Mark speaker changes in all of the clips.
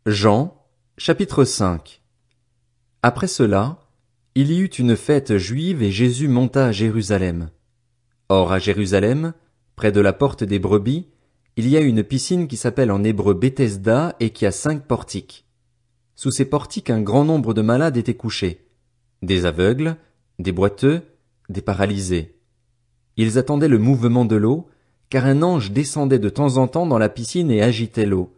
Speaker 1: Jean, chapitre 5. Après cela, il y eut une fête juive et Jésus monta à Jérusalem. Or à Jérusalem, près de la porte des brebis, il y a une piscine qui s'appelle en hébreu Bethesda et qui a 5 portiques. Sous ces portiques un grand nombre de malades étaient couchés, des aveugles, des boiteux, des paralysés. Ils attendaient le mouvement de l'eau, car un ange descendait de temps en temps dans la piscine et agitait l'eau.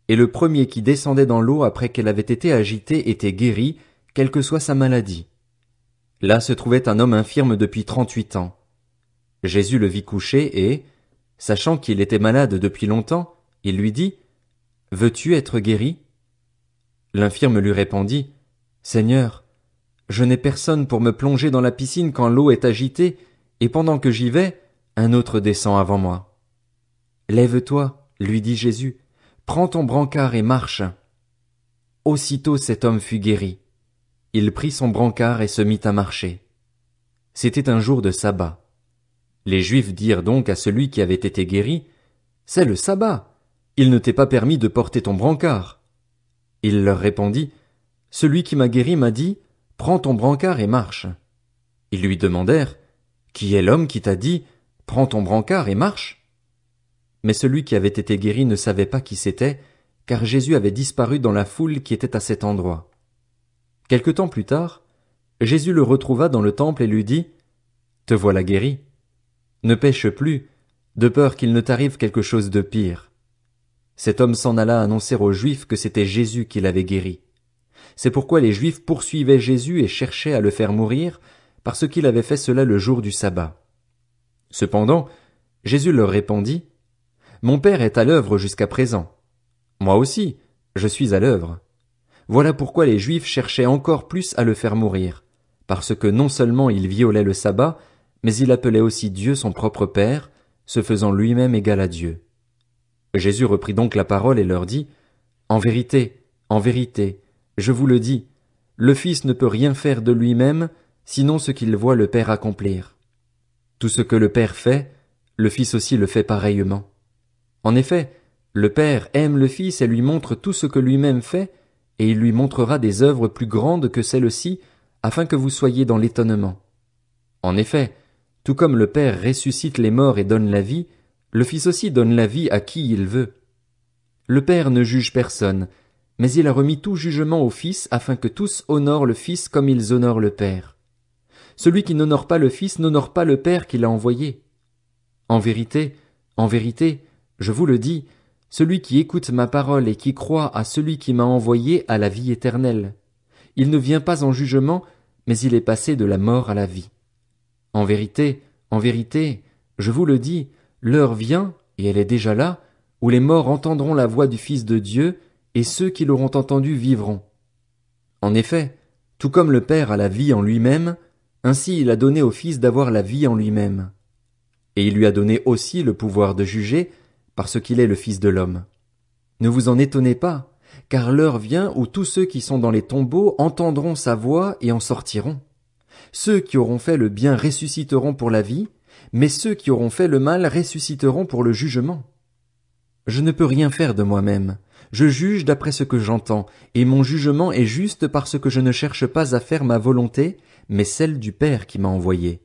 Speaker 1: Et le premier qui descendait dans l'eau après qu'elle avait été agitée était guéri, quelle que soit sa maladie. Là se trouvait un homme infirme depuis 38 ans. Jésus le vit couché et, sachant qu'il était malade depuis longtemps, il lui dit, « Veux-tu être guéri ?» L'infirme lui répondit, « Seigneur, je n'ai personne pour me plonger dans la piscine quand l'eau est agitée, et pendant que j'y vais, un autre descend avant moi. »« Lève-toi, lui dit Jésus, prends ton brancard et marche. » Aussitôt cet homme fut guéri. Il prit son brancard et se mit à marcher. C'était un jour de sabbat. Les Juifs dirent donc à celui qui avait été guéri, « C'est le sabbat. Il ne t'est pas permis de porter ton brancard. » Il leur répondit, « Celui qui m'a guéri m'a dit, prends ton brancard et marche. » Ils lui demandèrent, « Qui est l'homme qui t'a dit, prends ton brancard et marche ?» Mais celui qui avait été guéri ne savait pas qui c'était, car Jésus avait disparu dans la foule qui était à cet endroit. Quelque temps plus tard, Jésus le retrouva dans le temple et lui dit, « Te voilà guéri. Ne pêche plus, de peur qu'il ne t'arrive quelque chose de pire. » Cet homme s'en alla annoncer aux Juifs que c'était Jésus qui l'avait guéri. C'est pourquoi les Juifs poursuivaient Jésus et cherchaient à le faire mourir, parce qu'il avait fait cela le jour du sabbat. Cependant, Jésus leur répondit, « Mon Père est à l'œuvre jusqu'à présent. Moi aussi, je suis à l'œuvre. » Voilà pourquoi les Juifs cherchaient encore plus à le faire mourir, parce que non seulement il violait le sabbat, mais il appelait aussi Dieu son propre Père, se faisant lui-même égal à Dieu. Jésus reprit donc la parole et leur dit, « En vérité, je vous le dis, le Fils ne peut rien faire de lui-même, sinon ce qu'il voit le Père accomplir. Tout ce que le Père fait, le Fils aussi le fait pareillement. En effet, le Père aime le Fils et lui montre tout ce que lui-même fait, et il lui montrera des œuvres plus grandes que celles-ci, afin que vous soyez dans l'étonnement. En effet, tout comme le Père ressuscite les morts et donne la vie, le Fils aussi donne la vie à qui il veut. Le Père ne juge personne, mais il a remis tout jugement au Fils afin que tous honorent le Fils comme ils honorent le Père. Celui qui n'honore pas le Fils n'honore pas le Père qui l'a envoyé. En vérité, je vous le dis, celui qui écoute ma parole et qui croit à celui qui m'a envoyé a la vie éternelle. Il ne vient pas en jugement, mais il est passé de la mort à la vie. En vérité, je vous le dis, l'heure vient, et elle est déjà là, où les morts entendront la voix du Fils de Dieu, et ceux qui l'auront entendu vivront. En effet, tout comme le Père a la vie en lui-même, ainsi il a donné au Fils d'avoir la vie en lui-même. Et il lui a donné aussi le pouvoir de juger, parce qu'il est le Fils de l'homme. Ne vous en étonnez pas, car l'heure vient où tous ceux qui sont dans les tombeaux entendront sa voix et en sortiront. Ceux qui auront fait le bien ressusciteront pour la vie, mais ceux qui auront fait le mal ressusciteront pour le jugement. Je ne peux rien faire de moi-même. Je juge d'après ce que j'entends, et mon jugement est juste parce que je ne cherche pas à faire ma volonté, mais celle du Père qui m'a envoyé.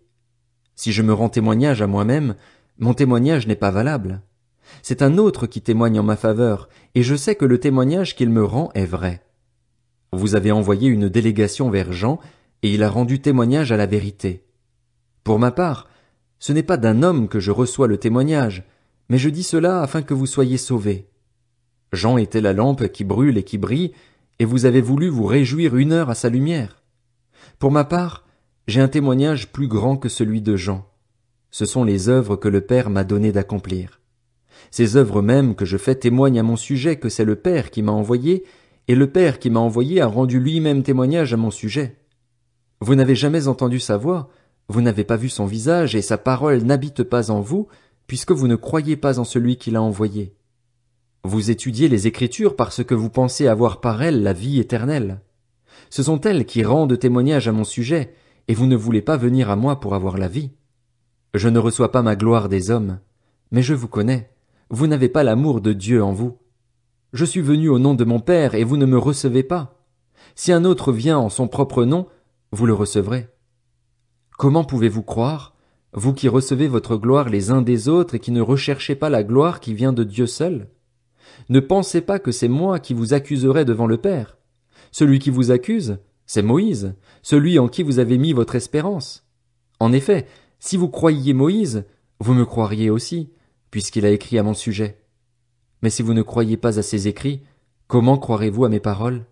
Speaker 1: Si je me rends témoignage à moi-même, mon témoignage n'est pas valable. C'est un autre qui témoigne en ma faveur, et je sais que le témoignage qu'il me rend est vrai. Vous avez envoyé une délégation vers Jean, et il a rendu témoignage à la vérité. Pour ma part, ce n'est pas d'un homme que je reçois le témoignage, mais je dis cela afin que vous soyez sauvés. Jean était la lampe qui brûle et qui brille, et vous avez voulu vous réjouir 1 heure à sa lumière. Pour ma part, j'ai un témoignage plus grand que celui de Jean. Ce sont les œuvres que le Père m'a donné d'accomplir. Ces œuvres mêmes que je fais témoignent à mon sujet que c'est le Père qui m'a envoyé, et le Père qui m'a envoyé a rendu lui-même témoignage à mon sujet. Vous n'avez jamais entendu sa voix, vous n'avez pas vu son visage, et sa parole n'habite pas en vous, puisque vous ne croyez pas en celui qui l'a envoyé. Vous étudiez les Écritures parce que vous pensez avoir par elles la vie éternelle. Ce sont elles qui rendent témoignage à mon sujet, et vous ne voulez pas venir à moi pour avoir la vie. Je ne reçois pas ma gloire des hommes, mais je vous connais. Vous n'avez pas l'amour de Dieu en vous. Je suis venu au nom de mon Père et vous ne me recevez pas. Si un autre vient en son propre nom, vous le recevrez. Comment pouvez-vous croire, vous qui recevez votre gloire les uns des autres et qui ne recherchez pas la gloire qui vient de Dieu seul? Ne pensez pas que c'est moi qui vous accuserai devant le Père. Celui qui vous accuse, c'est Moïse, celui en qui vous avez mis votre espérance. En effet, si vous croyiez Moïse, vous me croiriez aussi, puisqu'il a écrit à mon sujet. Mais si vous ne croyez pas à ses écrits, comment croirez-vous à mes paroles?